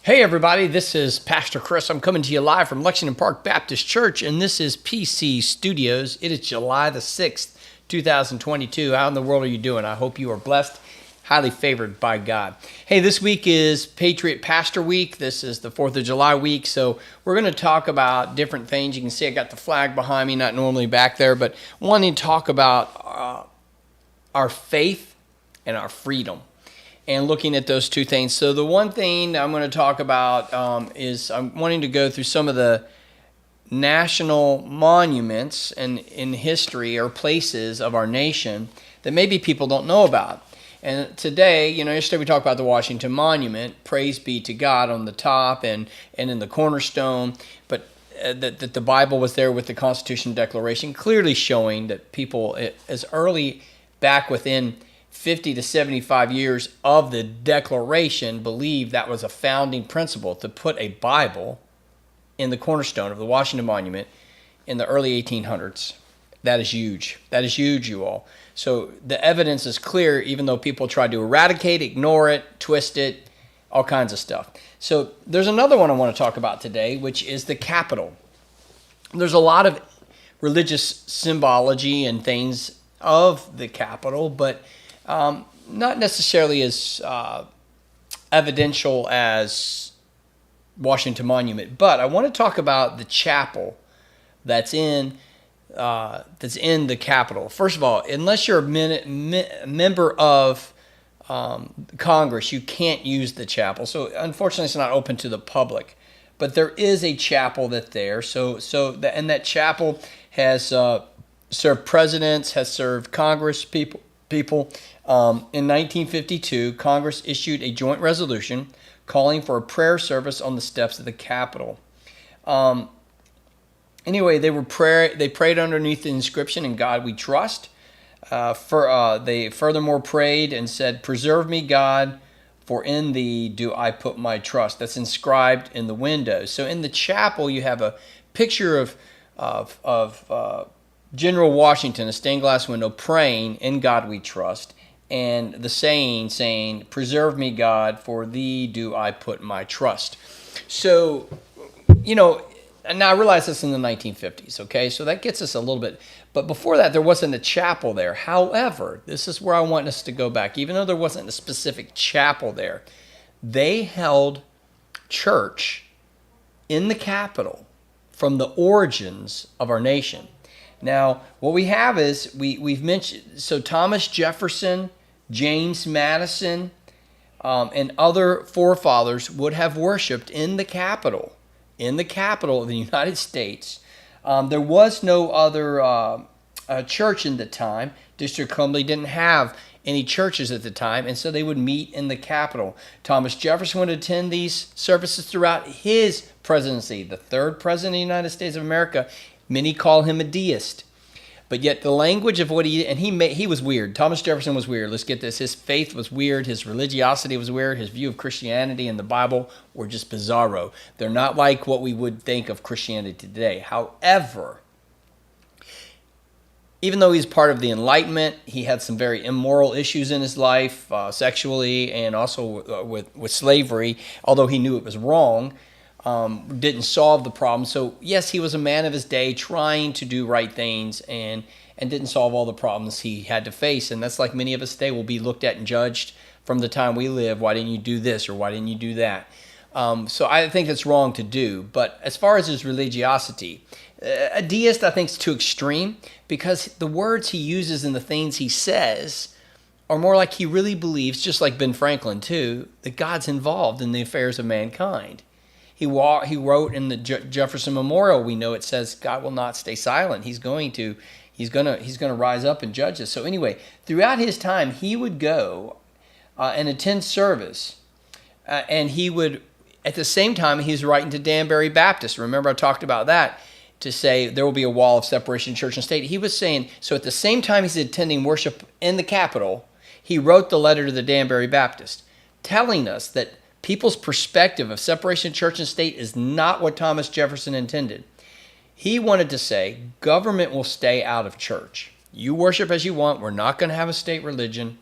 Hey everybody, this is Pastor Chris. I'm coming to you live from Lexington Park Baptist Church, and this is PC Studios. It is July the 6th, 2022. How in the world are you doing? I hope you are blessed, highly favored by God. Hey, this week is Patriot Pastor Week. This is the 4th of July week, so we're going to talk about different things. You can see I got the flag behind me, not normally back there, but wanting to talk about our faith and our freedom, and looking at those two things. So the one thing I'm going to talk about is I'm wanting to go through some of the national monuments and in history or places of our nation that maybe people don't know about. And today, yesterday we talked about the Washington Monument, praise be to God, on the top and in the cornerstone, but that the Bible was there with the Constitution Declaration, clearly showing that people as early back within 50 to 75 years of the Declaration believed that was a founding principle, to put a Bible in the cornerstone of the Washington Monument in the early 1800s. That is huge. That is huge, you all. So the evidence is clear, even though people tried to eradicate, ignore it, twist it, all kinds of stuff. So there's another one I want to talk about today, which is the Capitol. There's a lot of religious symbology and things of the Capitol, but not necessarily as evidential as Washington Monument. But I want to talk about the chapel that's in the Capitol. First of all, unless you're a member of Congress, you can't use the chapel. So unfortunately, it's not open to the public. But there is a chapel that's there. And that chapel has served presidents, has served Congress people. In 1952, Congress issued a joint resolution calling for a prayer service on the steps of the Capitol. Anyway, they prayed underneath the inscription, "In God We Trust." They furthermore prayed and said, "Preserve me, God, for in Thee do I put my trust." That's inscribed in the window. So in the chapel, you have a picture of General Washington, a stained glass window, praying, "In God We Trust," and the saying, "Preserve me, God, for Thee do I put my trust." So, and now I realize this in the 1950s, okay? So that gets us a little bit. But before that, there wasn't a chapel there. However, this is where I want us to go back. Even though there wasn't a specific chapel there, they held church in the Capitol from the origins of our nation. Now, what we have is, we've mentioned, so Thomas Jefferson, James Madison, and other forefathers would have worshipped in the Capitol of the United States. There was no other church in the time. District of Columbia didn't have any churches at the time, and so they would meet in the Capitol. Thomas Jefferson would attend these services throughout his presidency, the third president of the United States of America. Many call him a deist, but yet the language of what he was weird. Thomas Jefferson was weird. Let's get this. His faith was weird. His religiosity was weird. His view of Christianity and the Bible were just bizarro. They're not like what we would think of Christianity today. However, even though he's part of the Enlightenment, he had some very immoral issues in his life, sexually and also with slavery, although he knew it was wrong. Didn't solve the problem. So yes, he was a man of his day, trying to do right things, and didn't solve all the problems he had to face. And that's like many of us today will be looked at and judged from the time we live. Why didn't you do this, or why didn't you do that? So I think it's wrong to do. But as far as his religiosity, a deist I think is too extreme, because the words he uses and the things he says are more like he really believes, just like Ben Franklin too, that God's involved in the affairs of mankind. He wrote in the Jefferson Memorial, we know it says God will not stay silent. He's going to rise up and judge us. So anyway, throughout his time, he would go and attend service, and he would, at the same time, he was writing to Danbury Baptist. Remember, I talked about that, to say there will be a wall of separation, church and state. He was saying, so at the same time he's attending worship in the Capitol, he wrote the letter to the Danbury Baptist, telling us that people's perspective of separation of church and state is not what Thomas Jefferson intended. He wanted to say, government will stay out of church. You worship as you want. We're not going to have a state religion.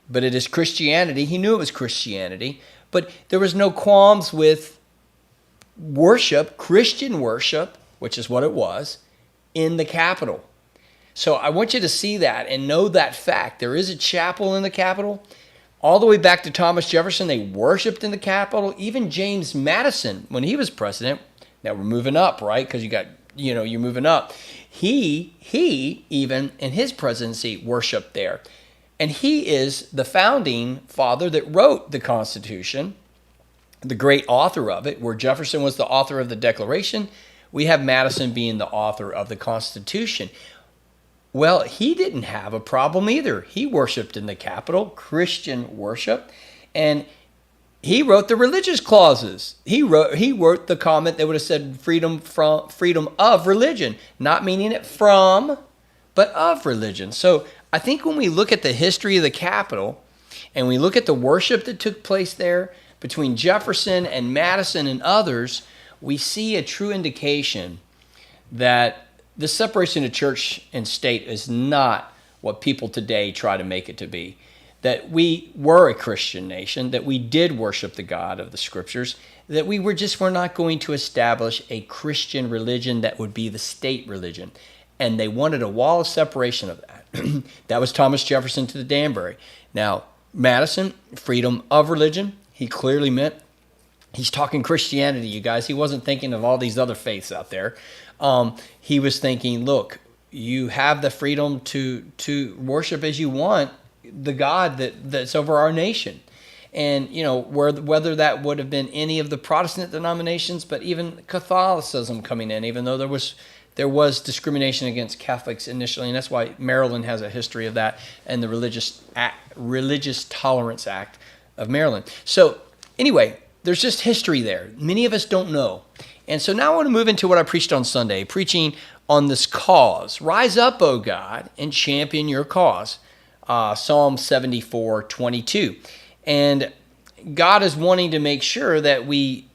but it is Christianity. He knew it was Christianity, but there was no qualms with worship, Christian worship, which is what it was, in the Capitol. So I want you to see that and know that fact. There is a chapel in the Capitol. All the way back to Thomas Jefferson, they worshiped in the Capitol. Even James Madison, when he was president, now we're moving up, right? Because you're moving up. He even in his presidency worshiped there. And he is the founding father that wrote the Constitution, the great author of it, where Jefferson was the author of the Declaration. We have Madison being the author of the Constitution. Well, he didn't have a problem either. He worshiped in the Capitol, Christian worship, and he wrote the religious clauses. He wrote the comment that would have said freedom of religion, not meaning it from, but of religion. So I think when we look at the history of the Capitol and we look at the worship that took place there between Jefferson and Madison and others, we see a true indication that the separation of church and state is not what people today try to make it to be. That we were a Christian nation, that we did worship the God of the Scriptures, that we were not going to establish a Christian religion that would be the state religion. And they wanted a wall of separation of that. That was Thomas Jefferson to the Danbury. Now, Madison, freedom of religion, he clearly meant, he's talking Christianity, you guys. He wasn't thinking of all these other faiths out there. He was thinking, look, you have the freedom to worship as you want the God that's over our nation. And, whether that would have been any of the Protestant denominations, but even Catholicism coming in, even though there was discrimination against Catholics initially, and that's why Maryland has a history of that, and the Religious Tolerance Act of Maryland. So anyway, there's just history there. Many of us don't know. And so now I want to move into what I preached on Sunday, preaching on this cause. Rise up, O God, and champion your cause. Psalm 74:22. And God is wanting to make sure that we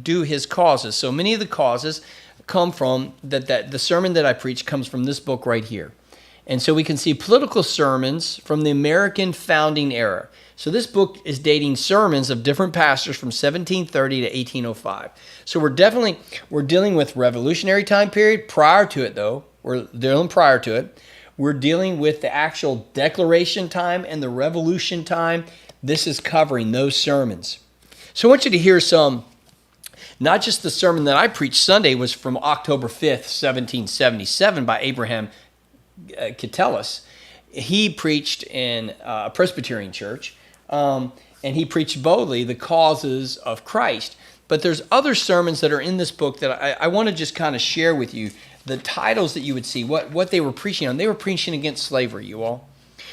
do his causes. So many of the causes come from that the sermon that I preach comes from this book right here. And so we can see political sermons from the American founding era. So this book is dating sermons of different pastors from 1730 to 1805. So we're dealing with revolutionary time period. Prior to it, though, we're dealing prior to it. We're dealing with the actual Declaration time and the Revolution time. This is covering those sermons. So I want you to hear not just the sermon that I preached Sunday was from October 5th, 1777 by Abraham Catullus. He preached in a Presbyterian church, and he preached boldly the causes of Christ. But there's other sermons that are in this book that I want to just kind of share with you. The titles that you would see, what they were preaching on. They were preaching against slavery, you all.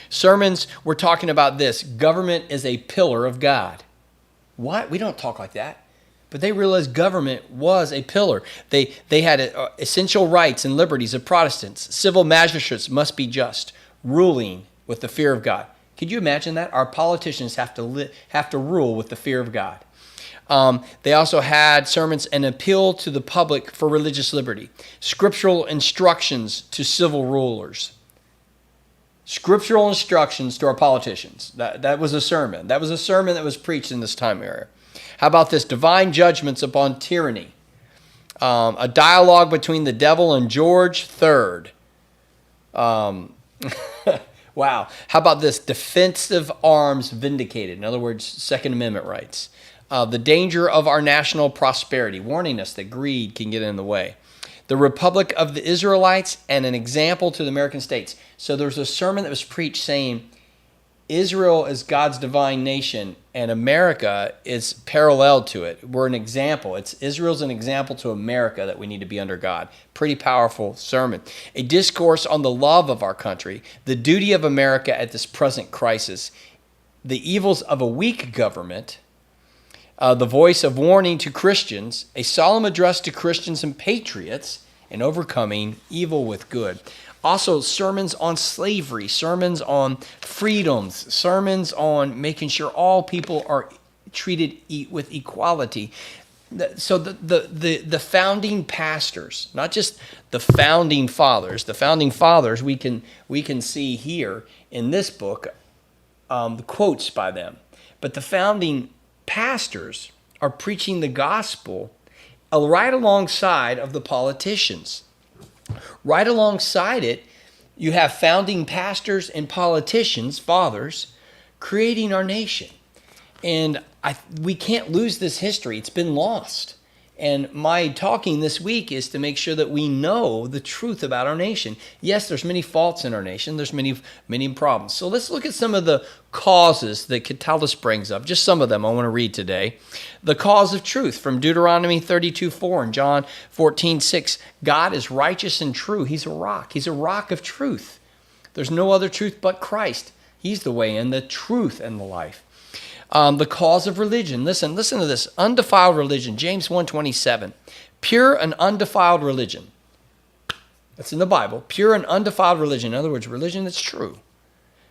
Sermons were talking about this. Government is a pillar of God. What? We don't talk like that. But they realized government was a pillar. They had essential rights and liberties of Protestants. Civil magistrates must be just, ruling with the fear of God. Could you imagine that? Our politicians have to rule with the fear of God. They also had sermons and appeal to the public for religious liberty. Scriptural instructions to civil rulers. Scriptural instructions to our politicians. That was a sermon. That was a sermon that was preached in this time era. How about this? Divine judgments upon tyranny. A dialogue between the devil and George III. Wow. How about this? Defensive arms vindicated. In other words, Second Amendment rights. The danger of our national prosperity, warning us that greed can get in the way. The Republic of the Israelites and an example to the American states. So there's a sermon that was preached saying Israel is God's divine nation and America is parallel to it. We're an example. Israel's an example to America that we need to be under God. Pretty powerful sermon. A discourse on the love of our country, the duty of America at this present crisis, the evils of a weak government, the voice of warning to Christians, a solemn address to Christians and patriots, and overcoming evil with good. Also, sermons on slavery, sermons on freedoms, sermons on making sure all people are treated with equality. So the founding pastors, not just the founding fathers. The founding fathers we can see here in this book the quotes by them. But the founding pastors are preaching the gospel right alongside of the politicians. Right alongside it, you have founding pastors and politicians, fathers, creating our nation. And we can't lose this history. It's been lost. And my talking this week is to make sure that we know the truth about our nation. Yes, there's many faults in our nation. There's many problems. So let's look at some of the causes that Catullus brings up. Just some of them I want to read today. The cause of truth from Deuteronomy 32:4 and John 14:6. God is righteous and true. He's a rock. He's a rock of truth. There's no other truth but Christ. He's the way and the truth and the life. The cause of religion. Listen to this. Undefiled religion. James 1:27. Pure and undefiled religion. That's in the Bible. Pure and undefiled religion. In other words, religion that's true.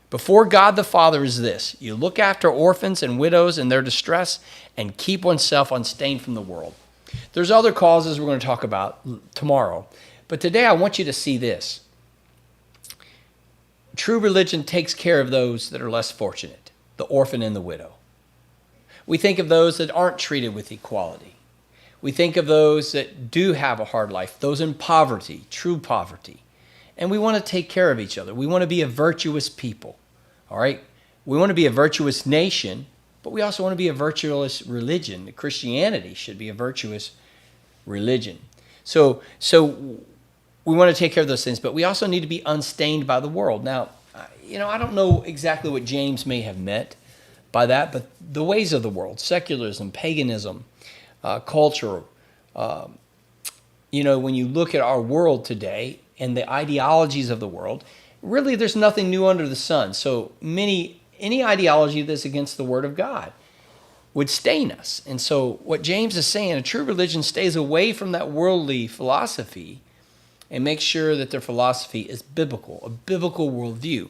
Before God the Father is this. You look after orphans and widows in their distress and keep oneself unstained from the world. There's other causes we're going to talk about tomorrow. But today I want you to see this. True religion takes care of those that are less fortunate. The orphan and the widow. We think of those that aren't treated with equality. We think of those that do have a hard life, those in poverty, true poverty. And we want to take care of each other. We want to be a virtuous people, all right? We want to be a virtuous nation, but we also want to be a virtuous religion. Christianity should be a virtuous religion. So we want to take care of those things, but we also need to be unstained by the world. Now, I don't know exactly what James may have meant by that, but the ways of the world, secularism, paganism, culture, when you look at our world today and the ideologies of the world, really there's nothing new under the sun. So any ideology that's against the Word of God would stain us. And so what James is saying, a true religion stays away from that worldly philosophy and makes sure that their philosophy is biblical, a biblical worldview.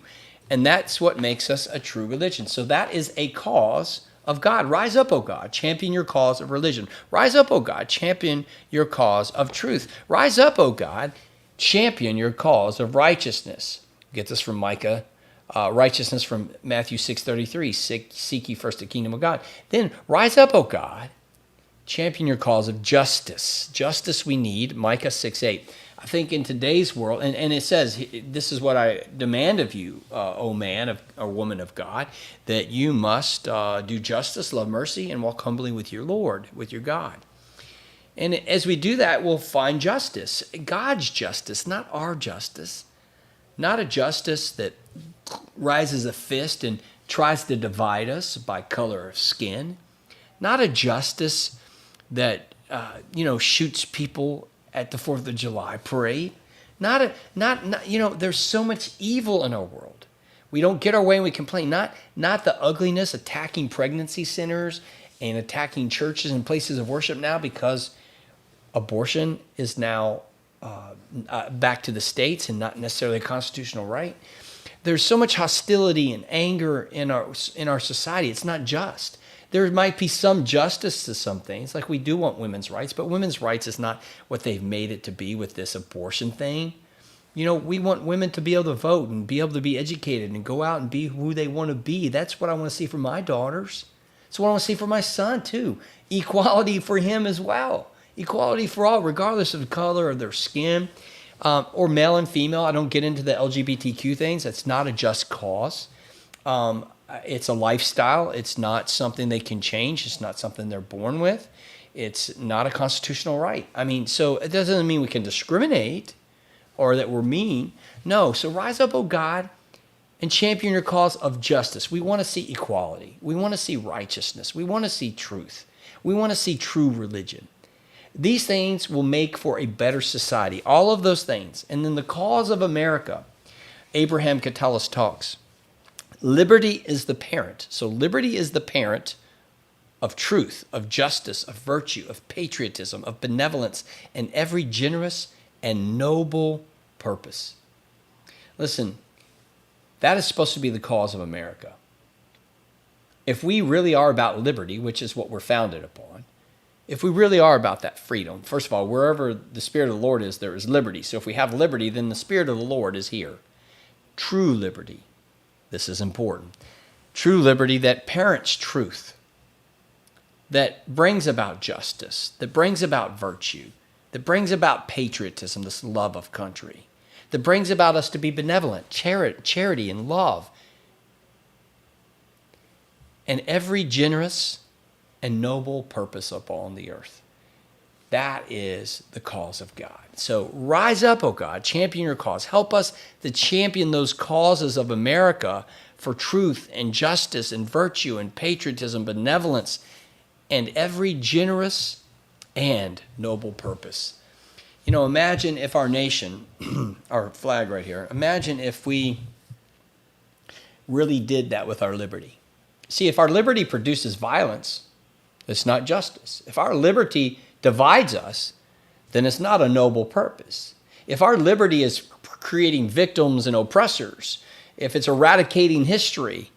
And that's what makes us a true religion. So that is a cause of God. Rise up, O God, champion your cause of religion. Rise up, O God, champion your cause of truth. Rise up, O God, champion your cause of righteousness. Get this from Micah. Righteousness from Matthew 6:33. Seek ye first the kingdom of God. Then rise up, O God, champion your cause of justice. Justice we need, Micah 6:8. I think in today's world, and it says, this is what I demand of you, O man or woman of God, that you must do justice, love mercy, and walk humbly with your Lord, with your God. And as we do that, we'll find justice, God's justice, not our justice, not a justice that rises a fist and tries to divide us by color of skin, not a justice that shoots people at the 4th of July parade. There's so much evil in our world. We don't get our way and we complain. Not the ugliness, attacking pregnancy centers and attacking churches and places of worship now because abortion is now back to the states and not necessarily a constitutional right. There's so much hostility and anger in our society. It's not just. There might be some justice to some things, like we do want women's rights, but women's rights is not what they've made it to be with this abortion thing. We want women to be able to vote and be able to be educated and go out and be who they want to be. That's what I want to see for my daughters. That's what I want to see for my son, too. Equality for him as well. Equality for all, regardless of the color of their skin, or male and female. I don't get into the LGBTQ things. That's not a just cause. It's a lifestyle. It's not something they can change. It's not something they're born with. It's not a constitutional right. So it doesn't mean we can discriminate or that we're mean. No. So rise up, O God, and champion your cause of justice. We want to see equality. We want to see righteousness. We want to see truth. We want to see true religion. These things will make for a better society. All of those things. And then the cause of America, Abraham Catullus talks. Liberty is the parent. So liberty is the parent of truth, of justice, of virtue, of patriotism, of benevolence, and every generous and noble purpose. Listen, that is supposed to be the cause of America. If we really are about liberty, which is what we're founded upon, if we really are about that freedom, first of all, wherever the Spirit of the Lord is, there is liberty. So if we have liberty, then the Spirit of the Lord is here. True liberty. This is important. True liberty that parents truth, that brings about justice, that brings about virtue, that brings about patriotism, this love of country, that brings about us to be benevolent, charity and love, and every generous and noble purpose upon the earth. That is the cause of God. So rise up, O God, champion your cause. Help us to champion those causes of America for truth and justice and virtue and patriotism, benevolence, and every generous and noble purpose. Imagine if our nation, our flag right here, imagine if we really did that with our liberty. See, if our liberty produces violence, it's not justice. If our liberty divides us, then it's not a noble purpose. If our liberty is creating victims and oppressors, if it's eradicating history,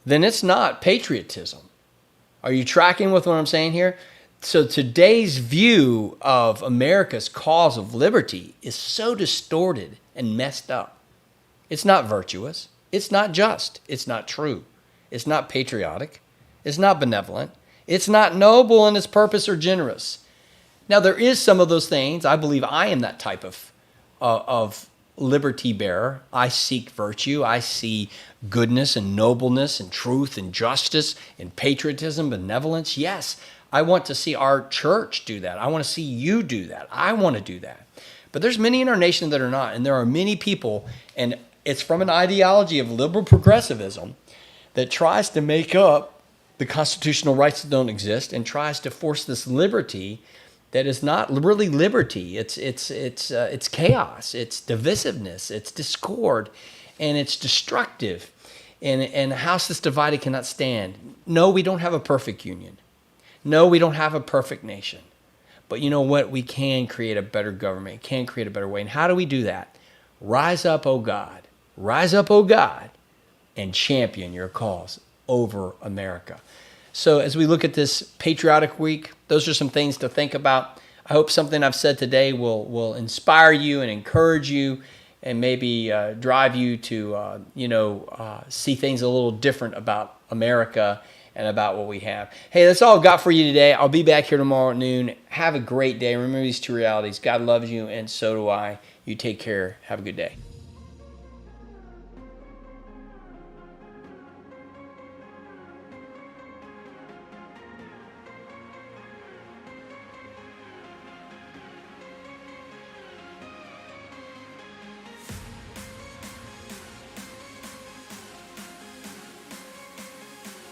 then it's not patriotism. Are you tracking with what I'm saying here? So today's view of America's cause of liberty is so distorted and messed up. It's not virtuous. It's not just. It's not true. It's not patriotic. It's not benevolent. It's not noble in its purpose or generous. Now, there is some of those things. I believe I am that type of liberty bearer. I seek virtue. I see goodness and nobleness and truth and justice and patriotism, benevolence. Yes, I want to see our church do that. I want to see you do that. I want to do that. But there's many in our nation that are not. And there are many people, and it's from an ideology of liberal progressivism that tries to make up the constitutional rights that don't exist and tries to force this liberty that is not really liberty. It's chaos. It's divisiveness. It's discord, and it's destructive. And a house that's divided cannot stand. No, we don't have a perfect union. No, we don't have a perfect nation. But you know what? We can create a better government. Can create a better way. And how do we do that? Rise up, O God. Rise up, O God, and champion your cause over America. So as we look at this patriotic week, those are some things to think about. I hope something I've said today will inspire you and encourage you and maybe drive you to, see things a little different about America and about what we have. Hey, that's all I've got for you today. I'll be back here tomorrow at noon. Have a great day. Remember these two realities. God loves you, and so do I. You take care. Have a good day.